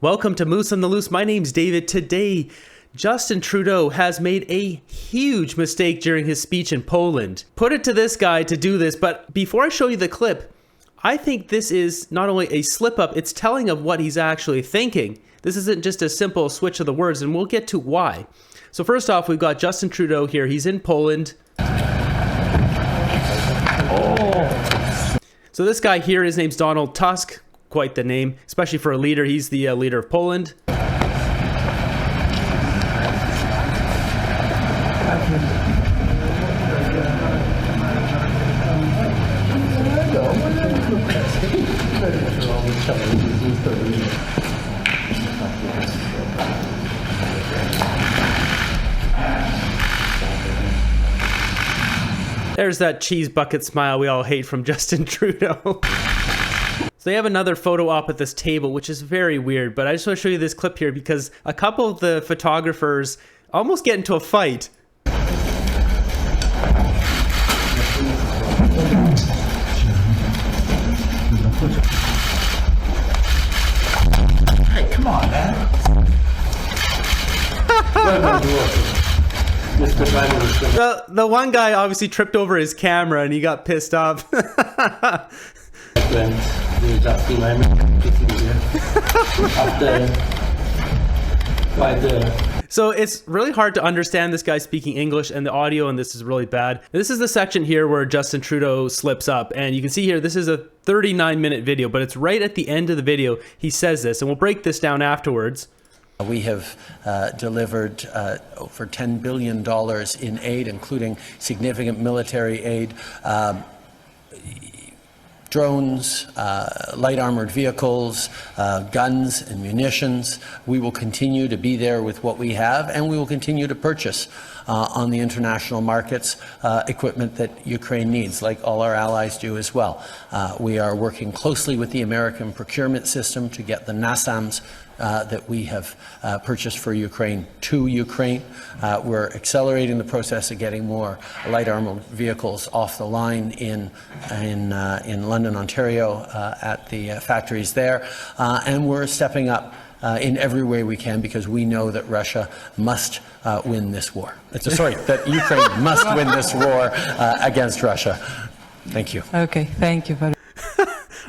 Welcome to Moose on the Loose. My name's David. Today, Justin Trudeau has made a huge mistake during his speech in Poland. Put it to this guy to do this, but before I show you the clip, I think this is not only a slip up, it's telling of what he's actually thinking. This isn't just a simple switch of the words, and we'll get to why. So first off, we've got Justin Trudeau here. He's in Poland. So this guy here, his name's Donald Tusk. Quite the name, especially for a leader. He's the leader of Poland. There's that cheese bucket smile we all hate from Justin Trudeau. So they have another photo op at this table, which is very weird, but I just want to show you this clip here because a couple of the photographers almost get into a fight. Hey, come on, man. The one guy obviously tripped over his camera and he got pissed off. So it's really hard to understand this guy speaking English, and the audio in this is really bad. This is the section here where Justin Trudeau slips up, and you can see here this is a 39-minute video, but it's right at the end of the video he says this, and we'll break this down afterwards. We have delivered over $10 billion in aid, including significant military aid, drones, light armored vehicles, guns and munitions. We will continue to be there with what we have, and we will continue to purchase on the international markets equipment that Ukraine needs, like all our allies do as well. We are working closely with the American procurement system to get the NASAMS that we have purchased for Ukraine to Ukraine. We're accelerating the process of getting more light armored vehicles off the line in London, Ontario, at the factories there, and we're stepping up in every way we can because we know that Russia must win this war. That Ukraine must win this war against Russia. Thank you. Okay, thank you very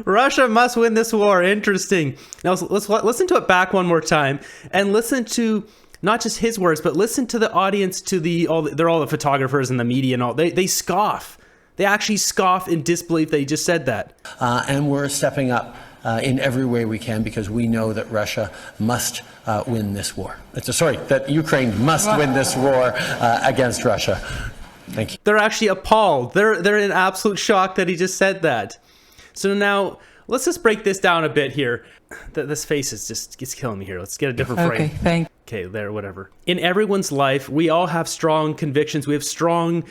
Russia must win this war. Interesting. Now let's listen to it back one more time and listen to not just his words, but listen to the audience, to they're all the photographers and the media and all. They scoff. They actually scoff in disbelief that he just said that. And we're stepping up in every way we can because we know that Russia must win this war. That Ukraine must win this war against Russia. Thank you. They're actually appalled. They're in absolute shock that he just said that. So now let's just break this down a bit here. This face is it's killing me here. Let's get a different frame. Okay, thank Okay, there, whatever. In everyone's life, we all have strong convictions. We have strong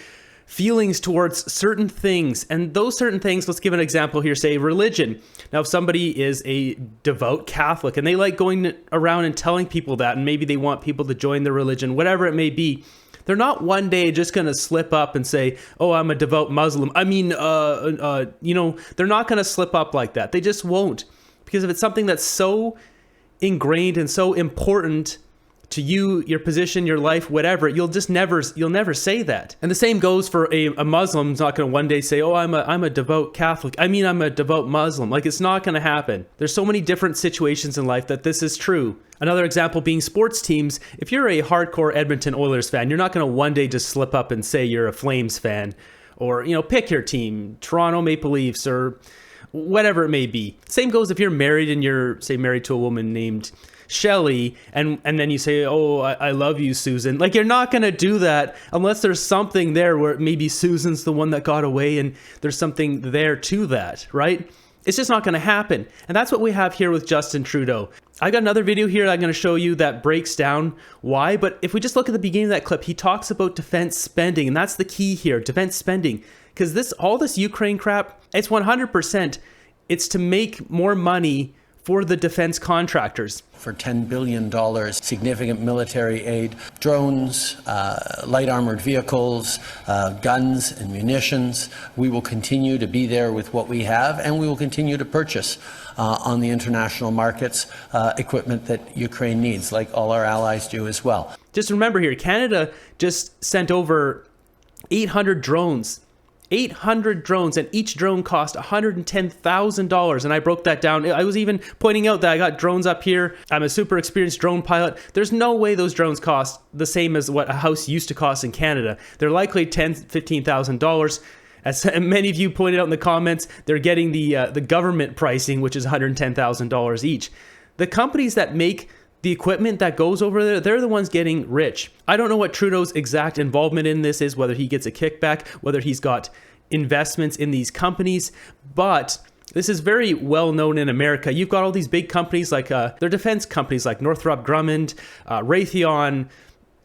feelings towards certain things. And those certain things, let's give an example here, say religion. Now, if somebody is a devout Catholic and they like going around and telling people that, and maybe they want people to join their religion, whatever it may be, they're not one day just going to slip up and say, oh, I'm a devout Muslim. I mean, they're not going to slip up like that. They just won't. Because if it's something that's so ingrained and so important to you, your position, your life, whatever, you'll never say that. And the same goes for a Muslim's not going to one day say, oh, I'm a devout Catholic. I mean, I'm a devout Muslim. Like, it's not going to happen. There's so many different situations in life that this is true. Another example being sports teams. If you're a hardcore Edmonton Oilers fan, you're not going to one day just slip up and say you're a Flames fan, or, pick your team, Toronto Maple Leafs, or whatever it may be. Same goes if you're married and you're, say, married to a woman named Shelly, and then you say, oh, I love you, Susan. Like, you're not going to do that unless there's something there where maybe Susan's the one that got away and there's something there to that, right? It's just not going to happen. And that's what we have here with Justin Trudeau. I got another video here that I'm going to show you that breaks down why. But if we just look at the beginning of that clip, he talks about defense spending. And that's the key here, defense spending. Because all this Ukraine crap, it's 100%. It's to make more money for the defense contractors. For $10 billion, significant military aid, drones, light armored vehicles, guns and munitions. We will continue to be there with what we have, and we will continue to purchase on the international markets equipment that Ukraine needs, like all our allies do as well. Just remember here, Canada just sent over 800 drones. 800 drones, and each drone cost $110,000. And I broke that down. I was even pointing out that I got drones up here. I'm a super experienced drone pilot. There's no way those drones cost the same as what a house used to cost in Canada. They're likely $10,000, $15,000. As many of you pointed out in the comments, they're getting the government pricing, which is $110,000 each. The companies that make the equipment that goes over there, they're the ones getting rich. I don't know what Trudeau's exact involvement in this is, whether he gets a kickback, whether he's got investments in these companies, but this is very well known in America. You've got all these big companies like, they're defense companies like Northrop Grumman, Raytheon,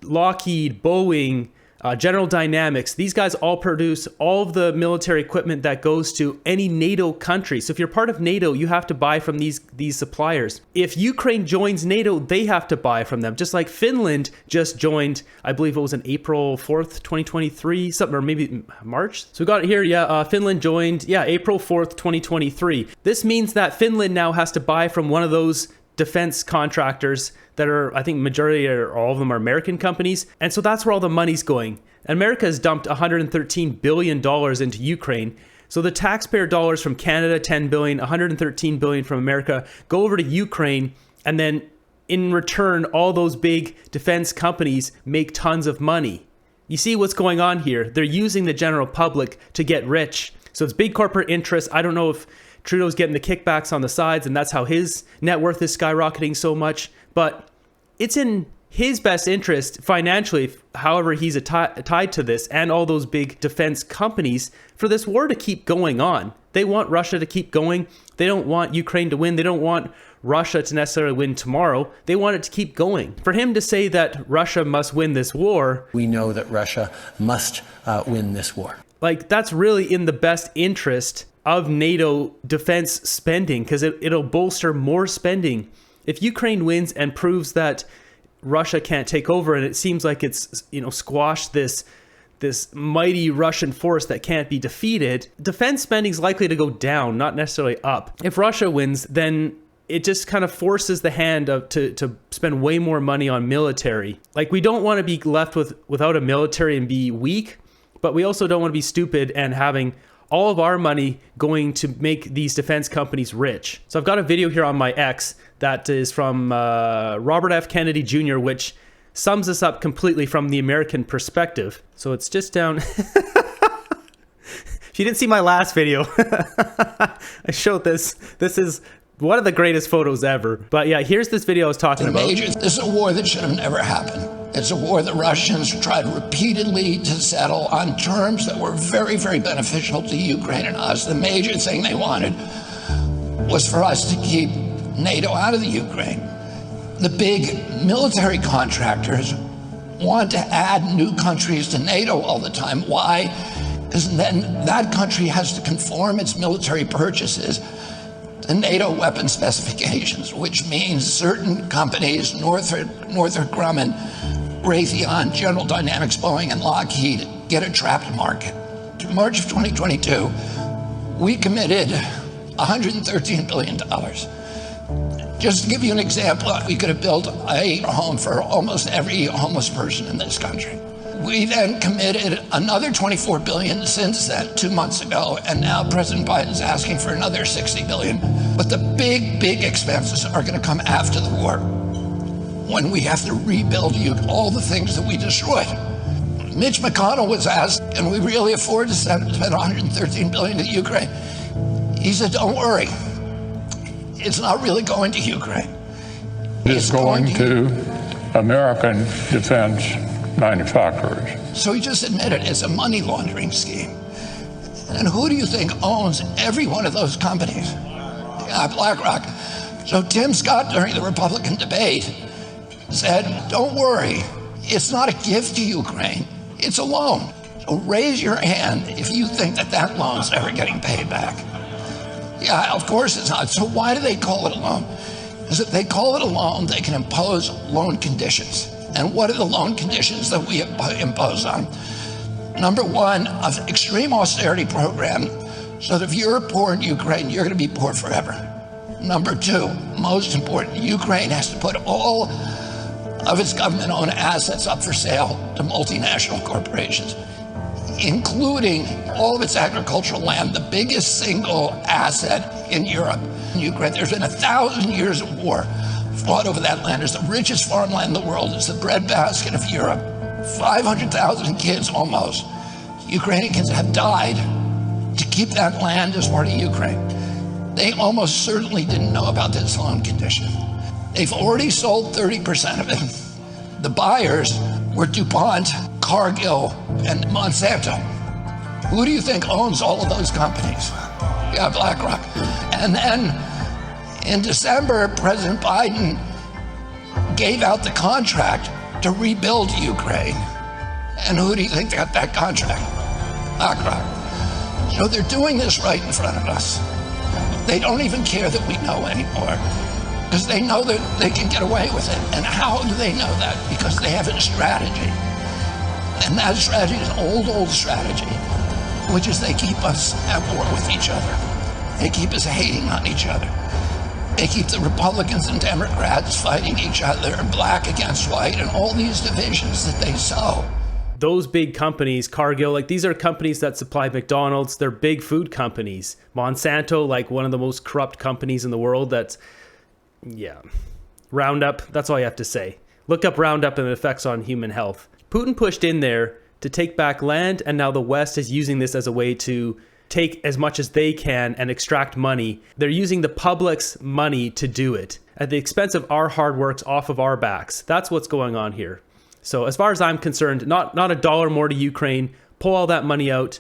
Lockheed, Boeing, General Dynamics. These guys all produce all of the military equipment that goes to any NATO country. So if you're part of NATO, you have to buy from these suppliers. If Ukraine joins NATO, they have to buy from them. Just like Finland just joined, I believe it was on April 4th, 2023, something, or maybe March. So we got it here. Finland joined, April 4th, 2023. This means that Finland now has to buy from one of those defense contractors that are, I think majority or all of them are American companies. And so that's where all the money's going. America has dumped $113 billion into Ukraine. So the taxpayer dollars from Canada, $10 billion, $113 billion from America, go over to Ukraine. And then in return, all those big defense companies make tons of money. You see what's going on here? They're using the general public to get rich. So it's big corporate interests. I don't know if Trudeau's getting the kickbacks on the sides, and that's how his net worth is skyrocketing so much. But it's in his best interest financially, however he's tied to this, and all those big defense companies, for this war to keep going on. They want Russia to keep going. They don't want Ukraine to win. They don't want Russia to necessarily win tomorrow. They want it to keep going. For him to say that Russia must win this war, we know that Russia must win this war. Like, that's really in the best interest of NATO defense spending, because it'll bolster more spending. If Ukraine wins and proves that Russia can't take over, and it seems like it's, squashed this mighty Russian force that can't be defeated, defense spending is likely to go down, not necessarily up. If Russia wins, then it just kind of forces the hand to spend way more money on military. Like, we don't want to be left without a military and be weak, but we also don't want to be stupid and having all of our money going to make these defense companies rich. So I've got a video here on my X that is from Robert F. Kennedy Jr., which sums this up completely from the American perspective. So it's just down. If you didn't see my last video, I showed this. This is one of the greatest photos ever. But yeah, here's this video I was talking about. This is a war that should have never happened. It's a war the Russians tried repeatedly to settle on terms that were very, very beneficial to Ukraine and us. The major thing they wanted was for us to keep NATO out of the Ukraine. The big military contractors want to add new countries to NATO all the time. Why? Because then that country has to conform its military purchases to NATO weapon specifications, which means certain companies, Northrop Grumman, Raytheon, General Dynamics, Boeing, and Lockheed, get a trapped market. In March of 2022, we committed $113 billion. Just to give you an example, we could have built a home for almost every homeless person in this country. We then committed another $24 billion since then, 2 months ago, and now President Biden's asking for another $60 billion. But the big expenses are going to come after the war, when we have to rebuild all the things that we destroyed. Mitch McConnell was asked, can we really afford to spend $113 billion to Ukraine? He said, don't worry. It's not really going to Ukraine. It's going to American defense manufacturers. So he just admitted it's a money laundering scheme. And who do you think owns every one of those companies? BlackRock. So Tim Scott, during the Republican debate, said, don't worry, it's not a gift to Ukraine, it's a loan. So raise your hand if you think that loan's ever getting paid back. Yeah, of course it's not. So why do they call it a loan? Because if they call it a loan, they can impose loan conditions. And what are the loan conditions that we impose on? Number one, an extreme austerity program, so that if you're poor in Ukraine, you're going to be poor forever. Number two, most important, Ukraine has to put all of its government-owned assets up for sale to multinational corporations, including all of its agricultural land, the biggest single asset in Europe. In Ukraine, there's been 1,000 years of war fought over that land. It's the richest farmland in the world. It's the breadbasket of Europe. 500,000 kids almost, Ukrainian kids, have died to keep that land as part of Ukraine. They almost certainly didn't know about this loan condition. They've already sold 30% of it. The buyers were DuPont, Cargill, and Monsanto. Who do you think owns all of those companies? Yeah, BlackRock. And then in December, President Biden gave out the contract to rebuild Ukraine. And who do you think got that contract? BlackRock. So they're doing this right in front of us. They don't even care that we know anymore, because they know that they can get away with it. And how do they know that? Because they have a strategy. And that strategy is an old strategy, which is they keep us at war with each other. They keep us hating on each other. They keep the Republicans and Democrats fighting each other, black against white, and all these divisions that they sow. Those big companies, Cargill, like these are companies that supply McDonald's. They're big food companies. Monsanto, like one of the most corrupt companies in the world. That's, yeah. Roundup, that's all you have to say. Look up Roundup and the effects on human health. Putin pushed in there to take back land, and now the West is using this as a way to take as much as they can and extract money. They're using the public's money to do it at the expense of our hard works off of our backs. That's what's going on here. So as far as I'm concerned, not a dollar more to Ukraine. Pull all that money out.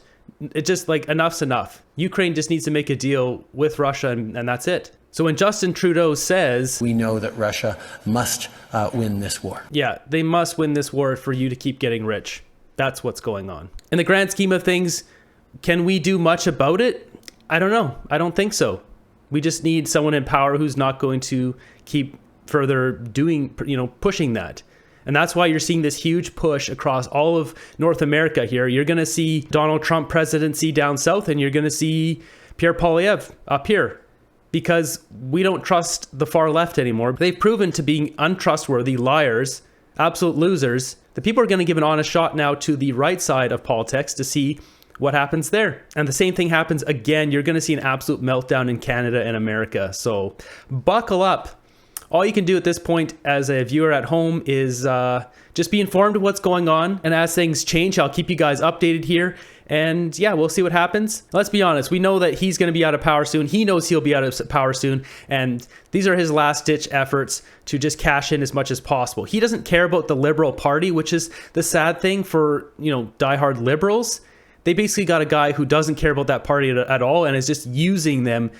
It just, like, enough's enough. Ukraine just needs to make a deal with Russia, and that's it. So when Justin Trudeau says, we know that Russia must win this war. Yeah, they must win this war for you to keep getting rich. That's what's going on. In the grand scheme of things, can we do much about it? I don't know. I don't think so. We just need someone in power who's not going to keep further pushing that. And that's why you're seeing this huge push across all of North America here. You're going to see Donald Trump presidency down south, and you're going to see Pierre Poilievre up here, because we don't trust the far left anymore. They've proven to be untrustworthy, liars, absolute losers. The people are going to give an honest shot now to the right side of politics to see what happens there. And the same thing happens again. You're going to see an absolute meltdown in Canada and America. So buckle up. All you can do at this point as a viewer at home is just be informed of what's going on. And as things change, I'll keep you guys updated here. And yeah, we'll see what happens. Let's be honest. We know that he's going to be out of power soon. He knows he'll be out of power soon. And these are his last ditch efforts to just cash in as much as possible. He doesn't care about the Liberal Party, which is the sad thing for, diehard liberals. They basically got a guy who doesn't care about that party at all and is just using them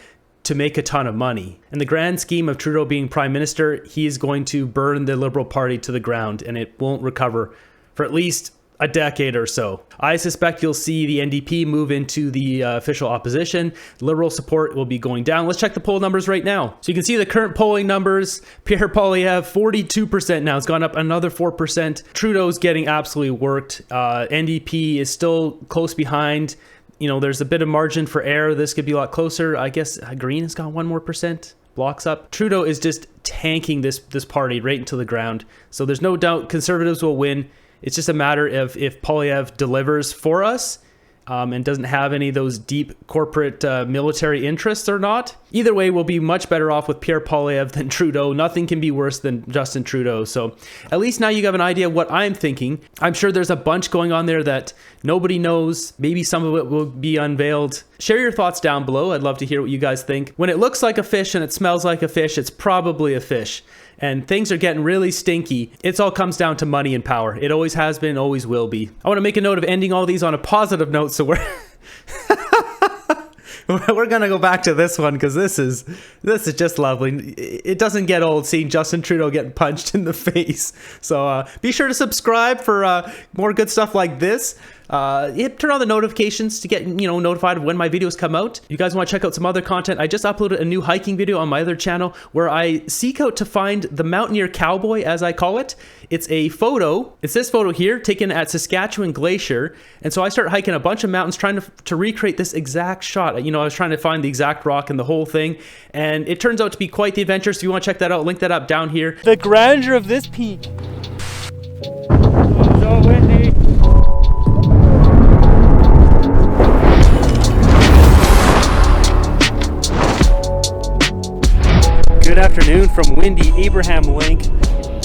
to make a ton of money. In the grand scheme of Trudeau being prime minister, he is going to burn the Liberal Party to the ground, and it won't recover for at least a decade or so. I suspect you'll see the NDP move into the official opposition. Liberal support will be going down. Let's check the poll numbers right now. So you can see the current polling numbers. Pierre Poilievre, 42% now. It's gone up another 4%. Trudeau's getting absolutely worked. NDP is still close behind. There's a bit of margin for error. This could be a lot closer. I guess Green has got 1 more percent. Blocks up. Trudeau is just tanking this party right into the ground. So there's no doubt Conservatives will win. It's just a matter of if Poilievre delivers for us and doesn't have any of those deep corporate military interests or not. Either way, we'll be much better off with Pierre Poilievre than Trudeau. Nothing can be worse than Justin Trudeau. So at least now you have an idea of what I'm thinking. I'm sure there's a bunch going on there that nobody knows. Maybe some of it will be unveiled. Share your thoughts down below. I'd love to hear what you guys think. When it looks like a fish and it smells like a fish, it's probably a fish. And things are getting really stinky. It all comes down to money and power. It always has been, always will be. I want to make a note of ending all these on a positive note, so we're we're gonna go back to this one because this is just lovely. It doesn't get old seeing Justin Trudeau getting punched in the face. So be sure to subscribe for more good stuff like this. Turn on the notifications to get, notified of when my videos come out. If you guys want to check out some other content, I just uploaded a new hiking video on my other channel where I seek out to find the mountaineer cowboy, as I call it. It's a photo. It's this photo here taken at Saskatchewan Glacier. And so I start hiking a bunch of mountains trying to recreate this exact shot. I was trying to find the exact rock and the whole thing. And it turns out to be quite the adventure. So if you want to check that out, link that up down here. The grandeur of this peak. So windy. Good afternoon from windy Abraham Lake.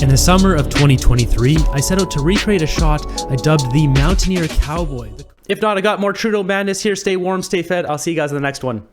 In the summer of 2023, I set out to recreate a shot I dubbed the Mountaineer Cowboy. If not, I got more Trudeau madness here. Stay warm, stay fed. I'll see you guys in the next one.